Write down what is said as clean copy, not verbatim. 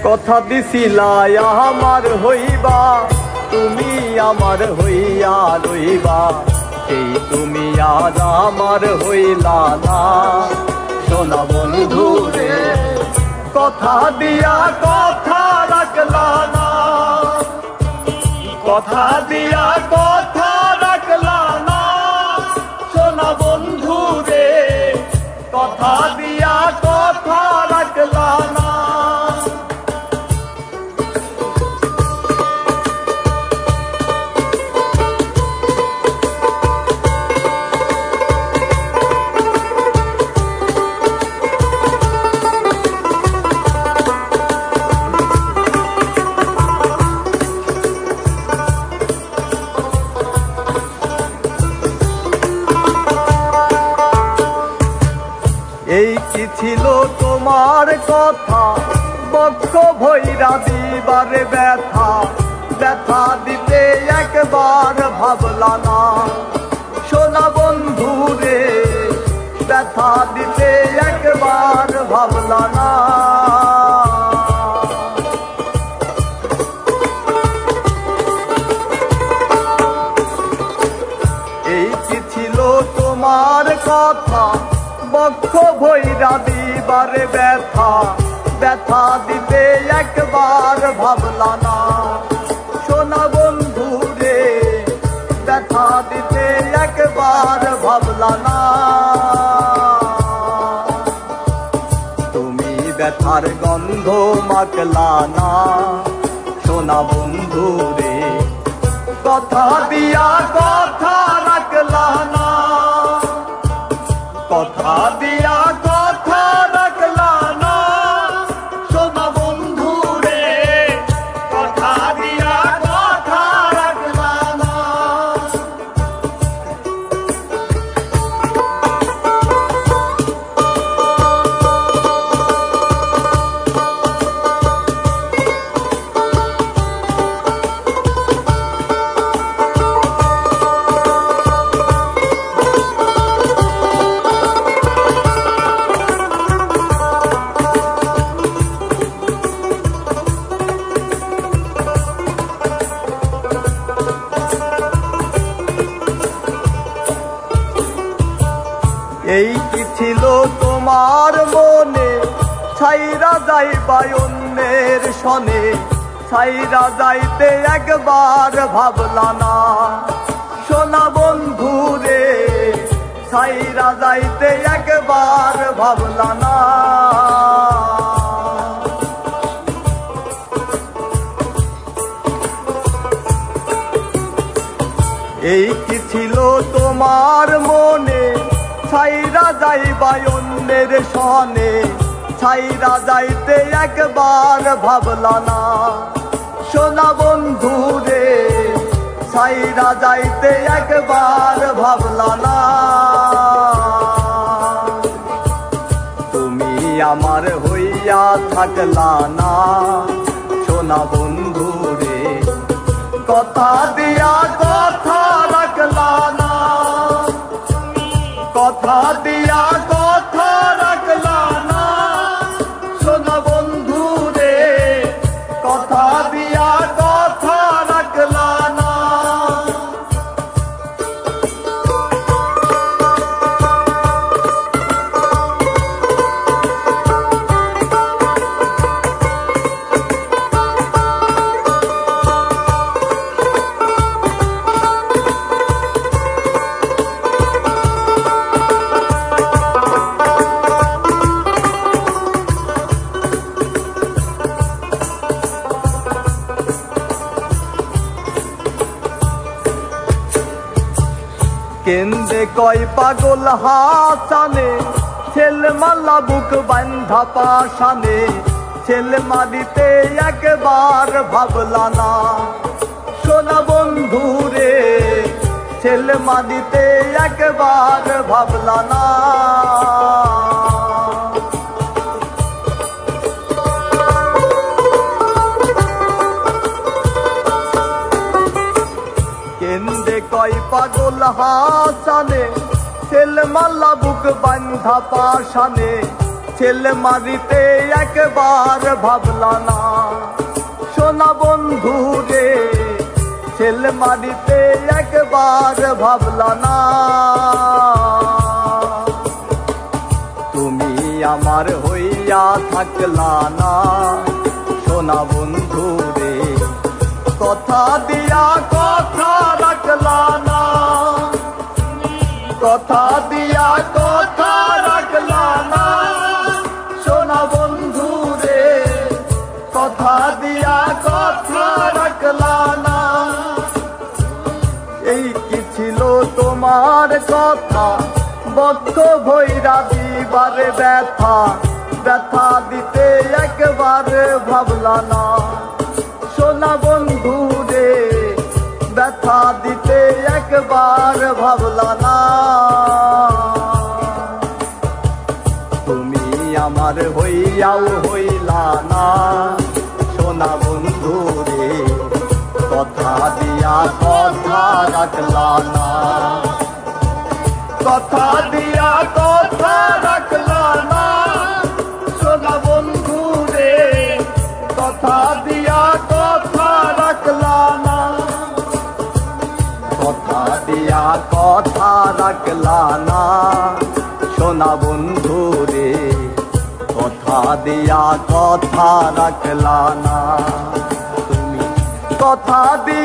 কথা দিছিলা আমার হইবা, তুমি আমার হইয়া রইবা, সেই তুমি আজ আমার হইলা না। সোনা বন্ধু রে কথা দিয়া কথা রাখলা না, কথা দিয়া কথা রাখলা না। সোনা বন্ধু রে কথা দিয়া কথা রাখলা না। এই কি ছিল তোমার কথা, বক্ষ ভৈরা দিবার ব্যথা, ব্যথা দিতে একবার ভাবলা না। সোনা বন্ধু রে ব্যথা দিতে একবার ভাবলা না। এই কি ছিল তোমার কথা, বক্ষ ভৈরা দিবার ব্যথা, ব্যথা দিতে একবার ভাবলা না। সোনা বন্ধু রে ব্যথা দিতে একবার ভাবলা না। তুমি ব্যথার গন্ধ মাখলা না। সোনা বন্ধু রে কথা দিয়া কথা রাখলা না, কথা দিয়া কথা রাখলা না। সোনা বন্ধু রে কথা দিয়া কথা রাখলা না। এই কি ছিল তোমার মনে, ছাইরা যাইবা অন্যের সনে, ছাইরা যাইতে একবার ভাবলা না। সোনা বন্ধু রে ছাইরা যাইতে একবার ভাবলা না। এই কি ছিল তোমার মনে, ছাইরা যাইবা অন্যের সনে, ছাইরা যাইতে একবার ভাবলা না। সোনা বন্ধু রে ছাইরা যাইতে একবার ভাবলা না। তুমি আমার হইয়া থাকলা না। সোনা বন্ধু রে কথা দিয়া কথা রাখলা না, কথা দিয়া কথা রাখলা না। সোনা বন্ধু রে কথা দিয়া কথা রাখলা না। কেন্দে কয় পাগল হাসানে, ছেলে মালা বুক বান্ধা পাশানে, ছেলে মারিতে একবার ভাবলা না। সোনা বন্ধু রে ছেলে মারিতে একবার ভাবলা না। কেন্দে কয় পাগল হাসানে, ছেলে মালা বুক বান্ধা পাশানে, ছেলে মারিতে একবার ভাবলা না সোনা বন্ধু রে ছেলমারিতে একবার ভাবলা না তুমি আমার হইয়া থাকলা না সোনা বন্ধু রে কথা দিয়া কথা রাখলা না কথা দিয়া কথা রাখলা না সোনা বন্ধু রে কথা দিয়া কথা রাখলা না এই কি ছিল তোমার কথা বক্ষ ভৈরা দিবারে ব্যথা ব্যথা দিতে একবার ভাবলা না সোনা বন্ধু রে ব্যথা দিতে একবার ভাবলা না তুমি আমার হইয়াও হইলা না সোনা বন্ধু রে কথা দিয়া কথা রাখলা না কথা দিয়া কথা রাখলা না সোনা বন্ধু রে কথা দিয়া কথা রাখলা না কথা দিয়া কথা রাখলা না সোনা বন্ধু রে কথা দিয়া কথা রাখলা না তুমি কথা দিয়া